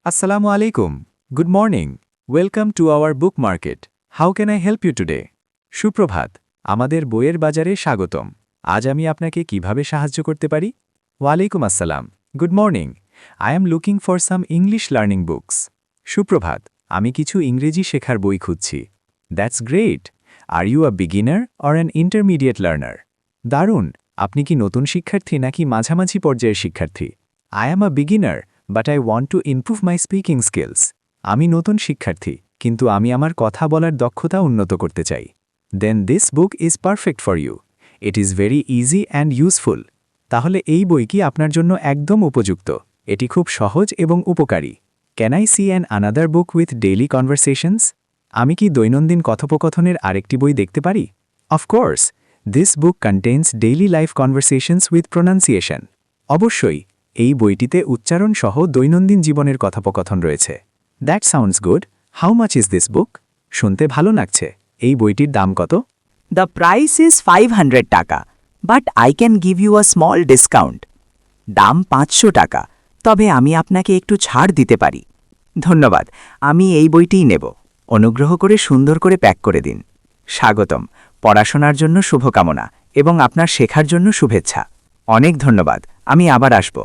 Assalamu alaikum. Good morning. Welcome to our book market. How can I help you today? সুপ্রভাত, আমাদের বইয়ের বাজারে স্বাগতম। আজ আমি আপনাকে কিভাবে সাহায্য করতে পারি? ওয়ালাইকুম আসসালাম। Good morning. I am looking for some English learning books. সুপ্রভাত, আমি কিছু ইংরেজি শেখার বই খুঁজছি। That's great. Are you a beginner or an intermediate learner? দারুণ, আপনি কি নতুন শিক্ষার্থী নাকি মাঝামাঝি পর্যায়ের শিক্ষার্থী? I am a beginner, but I want to improve my speaking skills. আমি নতুন শিক্ষার্থী, কিন্তু আমি আমার কথা বলার দক্ষতা উন্নত করতে চাই। Then this book is perfect for you. It is very easy and useful. তাহলে এই বই কি আপনার জন্য একদম উপযুক্ত? এটি খুব সহজ এবং উপকারী। Can I see an another book with daily conversations? আমি কি দৈনন্দিন কথোপকথনের আরেকটি বই দেখতে পারি? Of course. This book contains daily life conversations with pronunciation. অবশ্যই, এই বইটিতে উচ্চারণ সহ দৈনন্দিন জীবনের কথোপকথন রয়েছে। That sounds good. How much is this book? শুনতে ভালো লাগছে। এই বইটির দাম কত? The price is 500 টাকা, but I can give you a small discount. দাম 500 টাকা, তবে আমি আপনাকে একটু ছাড় দিতে পারি। ধন্যবাদ, আমি এই বইটিই নেব। অনুগ্রহ করে সুন্দর করে প্যাক করে দিন। স্বাগতম, পড়াশোনার জন্য শুভকামনা এবং আপনার শেখার জন্য শুভেচ্ছা। অনেক ধন্যবাদ, আমি আবার আসব।